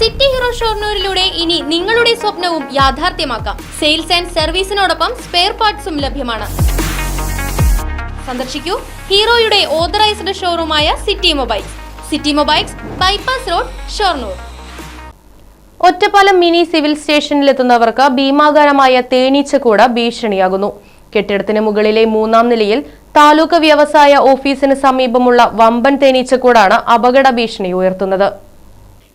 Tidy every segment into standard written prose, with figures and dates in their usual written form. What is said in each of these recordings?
City hero ഷൊർണൂരിലൂടെ ഇനി നിങ്ങളുടെ സ്വപ്നവും യാഥാർത്ഥ്യമാക്കാം. സെയിൽസ് ആൻഡ് സർവീസിനോടൊപ്പം സ്പെയർ പാർട്സും ലഭ്യമാണ്. സന്ദർശിക്കൂ ഹീറോയുടെ ഓതറൈസ്ഡ് ഷോറൂമായ City Mobiles, bypass road, Shoranur. Ottapalam mini civil സ്റ്റേഷനിലെത്തുന്നവർക്ക് ഭീമാകാരമായ തേനീച്ചക്കൂട് ഭീഷണിയാകുന്നു. കെട്ടിടത്തിന് മുകളിലെ 3ാം നിലയിൽ താലൂക്ക് വ്യവസായ ഓഫീസിന് സമീപമുള്ള വമ്പൻ തേനീച്ചക്കൂടാണ് അപകട ഭീഷണി ഉയർത്തുന്നത്.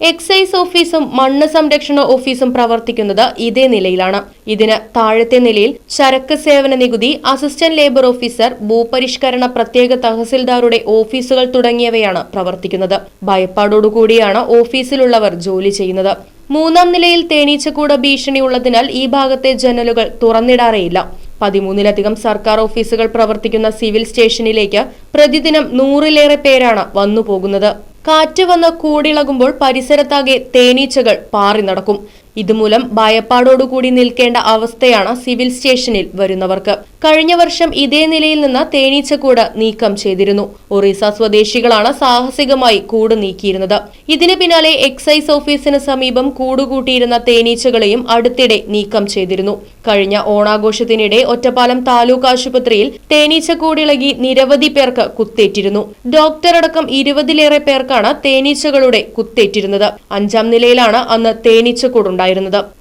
എക്സൈസ് ഓഫീസും മണ്ണ് സംരക്ഷണ ഓഫീസും പ്രവർത്തിക്കുന്നത് ഇതേ നിലയിലാണ്. ഇതിന് താഴത്തെ നിലയിൽ ചരക്ക് സേവന നികുതി, അസിസ്റ്റന്റ് ലേബർ ഓഫീസർ, ഭൂപരിഷ്കരണ പ്രത്യേക തഹസിൽദാരുടെ ഓഫീസുകൾ തുടങ്ങിയവയാണ് പ്രവർത്തിക്കുന്നത്. ഭയപ്പാടോടുകൂടിയാണ് ഓഫീസിലുള്ളവർ ജോലി ചെയ്യുന്നത്. 3ാം നിലയിൽ തേനീച്ചക്കൂട് ഭീഷണി ഉള്ളതിനാൽ ഈ ഭാഗത്തെ ജനലുകൾ തുറന്നിടാറേയില്ല. 13ലധികം സർക്കാർ ഓഫീസുകൾ പ്രവർത്തിക്കുന്ന സിവിൽ സ്റ്റേഷനിലേക്ക് പ്രതിദിനം 100ലേറെ പേരാണ് വന്നുപോകുന്നത്. കാറ്റ് വന്ന് കൂടിളകുമ്പോൾ പരിസരത്താകെ തേനീച്ചകൾ പാറി നടക്കും. ഇതുമൂലം ഭയപ്പാടോടുകൂടി നിൽക്കേണ്ട അവസ്ഥയാണ് സിവിൽ സ്റ്റേഷനിൽ വരുന്നവർക്ക്. കഴിഞ്ഞ വർഷം ഇതേ നിലയിൽ നിന്ന് തേനീച്ചക്കൂട് നീക്കം ചെയ്തിരുന്നു. ഒറീസ സ്വദേശികളാണ് സാഹസികമായി കൂട് നീക്കിയിരുന്നത്. ഇതിന് പിന്നാലെ എക്സൈസ് ഓഫീസിന് സമീപം കൂടുകൂട്ടിയിരുന്ന തേനീച്ചകളെയും അടുത്തിടെ നീക്കം ചെയ്തിരുന്നു. കഴിഞ്ഞ ഓണാഘോഷത്തിനിടെ ഒറ്റപ്പാലം താലൂക്ക് ആശുപത്രിയിൽ തേനീച്ചക്കൂടിളകി നിരവധി പേർക്ക് കുത്തേറ്റിരുന്നു. ഡോക്ടറടക്കം 20ലേറെ പേർക്കാണ് തേനീച്ചകളുടെ കുത്തേറ്റിരുന്നത്. 5ാം നിലയിലാണ് അന്ന് തേനീച്ചക്കൂടുണ്ടായിരുന്നത്.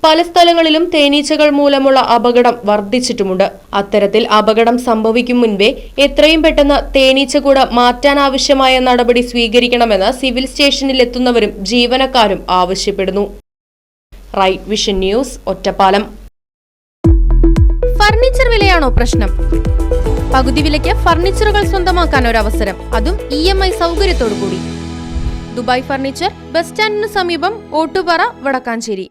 പല സ്ഥലങ്ങളിലും തേനീച്ചകൾ മൂലമുള്ള അപകടം വർദ്ധിച്ചിട്ടുമുണ്ട്. അത്തരത്തിൽ അപകടം സംഭവിക്കും മുൻപേ എത്രയും പെട്ടെന്ന് തേനീച്ചക്കൂട് മാറ്റാനാവശ്യമായ നടപടി സ്വീകരിക്കണമെന്ന് സിവിൽ സ്റ്റേഷനിൽ എത്തുന്നവരും ജീവനക്കാരും ആവശ്യപ്പെടുന്നു. Right Vision News, Ottapalam. Furniture വിലയാണോ പ്രശ്നം? പകുതി വിലയ്ക്ക് ഫർണിച്ചറുകൾ സ്വന്തമാക്കാൻ ഒരവസരം, അതും EMI സൗകര്യത്തോടുകൂടി. ദുബായ് ഫർണിച്ചർ, ബസ് സ്റ്റാൻഡിന് സമീപം, ഓട്ടുപാറ, വടക്കാഞ്ചേരി.